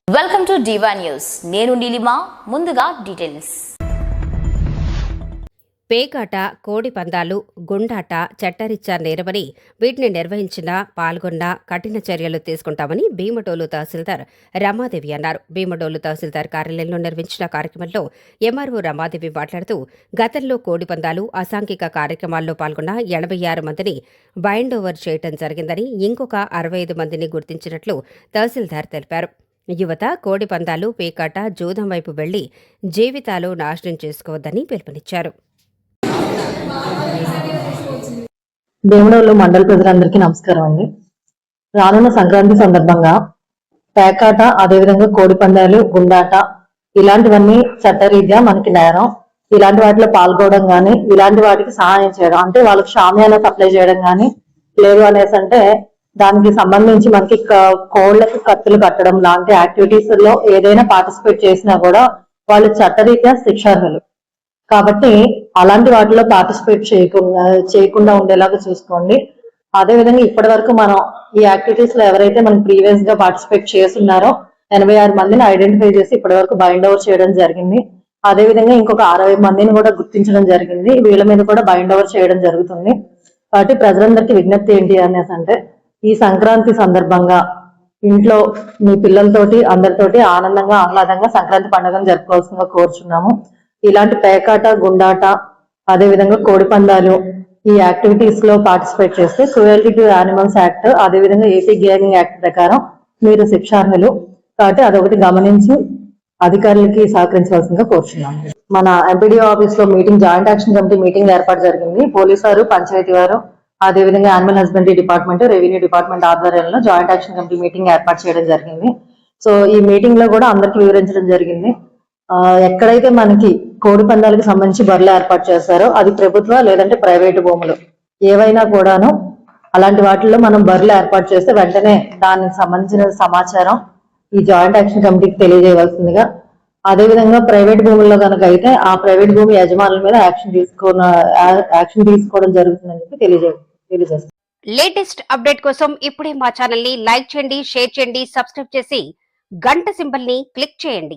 Welcome to డివా news. నేను నీలిమా. ముందుగా details. పేకాట, కోడి పందాలు, గుండాట చట్టరీత్యా నేరమని వీటిని నిర్వహించినా పాల్గొన్నా కఠిన చర్యలు తీసుకుంటామని భీమడోలు తహసీల్దార్ రమాదేవి అన్నారు. భీమడోలు తహసీల్దార్ కార్యాలయంలో నిర్వహించిన కార్యక్రమంలో ఎంఆర్ఓ రమాదేవి మాట్లాడుతూ గతంలో కోడి పందాలు, అసాంఘిక కార్యక్రమాల్లో పాల్గొన్న 86 మందిని బైండ్ ఓవర్ చేయడం జరిగిందని, ఇంకొక 65 మందిని గుర్తించినట్లు తహసీల్దార్ తెలిపారు. యువత కోడి పందాలు, పేకాట, జూదం వైపు వెళ్లి జీవితాలు నాశనం చేసుకోవద్దని పిలుపునిచ్చారు. భీమడోలు మండల ప్రజలందరికీ నమస్కారం అండి. రానున్న సంక్రాంతి సందర్భంగా పేకాట, అదేవిధంగా కోడి పందాలు, గుండాట ఇలాంటివన్నీ చట్టరీత్యా మనకి నేరం. ఇలాంటి వాటిలో పాల్గొనడం కానీ, ఇలాంటి వాటికి సహాయం చేయడం అంటే వాళ్ళకి షామియానా సప్లై చేయడం కానీ, లేదు అనేసి అంటే దానికి సంబంధించి మనకి కోళ్లకు కత్తులు కట్టడం లాంటి యాక్టివిటీస్ లో ఏదైనా పార్టిసిపేట్ చేసినా కూడా వాళ్ళు చట్టరీత్యా శిక్షార్హులు. కాబట్టి అలాంటి వాటిలో పార్టిసిపేట్ చేయకుండా ఉండేలాగా చూసుకోండి. అదే విధంగా ఇప్పటి వరకు మనం ఈ యాక్టివిటీస్ లో ఎవరైతే మనం ప్రీవియస్ గా పార్టిసిపేట్ చేస్తున్నారో 86 మందిని ఐడెంటిఫై చేసి ఇప్పటి వరకు బైండ్ ఓవర్ చేయడం జరిగింది. అదే విధంగా ఇంకొక 60 మందిని కూడా గుర్తించడం జరిగింది. వీళ్ళ మీద కూడా బైండ్ ఓవర్ చేయడం జరుగుతుంది. కాబట్టి ప్రజలందరికీ విజ్ఞప్తి ఏంటి అనేసి అంటే, ఈ సంక్రాంతి సందర్భంగా ఇంట్లో మీ పిల్లలతోటి అందరితోటి ఆనందంగా ఆహ్లాదంగా సంక్రాంతి పండుగను జరుపుకోవాల్సిందిగా కోరుచున్నాము. ఇలాంటి పేకాట, గుండాట, అదే విధంగా కోడి పందాలు ఈ యాక్టివిటీస్ లో పార్టిసిపేట్ చేస్తే క్రూయల్టీ టు యానిమల్స్ యాక్ట్, అదే విధంగా ఏపీ గేమింగ్ యాక్ట్ ప్రకారం మీరు శిక్షార్హులు. కాబట్టి అదొకటి గమనించి అధికారులకి సహకరించవలసిందిగా కోరుచున్నాము. మన ఎంపీడీఓ ఆఫీస్ లో meeting, joint action committee meeting ఏర్పాటు జరిగింది. పోలీసు వారు, పంచాయతీ వారు, అదే విధంగా animal husbandry department, revenue department ఆధ్వర్యంలో జాయింట్ యాక్షన్ కమిటీ మీటింగ్ ఏర్పాటు చేయడం జరిగింది. సో ఈ మీటింగ్ లో కూడా అందరికి వివరించడం జరిగింది. ఎక్కడైతే మనకి కోడి పందాలకు సంబంధించి బర్రెలు ఏర్పాటు చేస్తారో అది ప్రభుత్వ లేదంటే ప్రైవేటు భూములు ఏవైనా కూడాను అలాంటి వాటిల్లో మనం బర్రెలు ఏర్పాటు చేస్తే వెంటనే దానికి సంబంధించిన సమాచారం ఈ జాయింట్ యాక్షన్ కమిటీకి తెలియజేయవలసిందిగా, అదేవిధంగా ప్రైవేట్ భూముల్లో కనుక అయితే ఆ ప్రైవేట్ భూమి యజమానుల మీద యాక్షన్ తీసుకోవడం జరుగుతుందని చెప్పి తెలియజేస్తాం. లేటెస్ట్ అప్డేట్ కోసం ఇప్పుడే మా ఛానల్ ని లైక్ చేయండి, షేర్ చేయండి, సబ్స్క్రైబ్ చేసి గంట సింబల్ ని క్లిక్ చేయండి.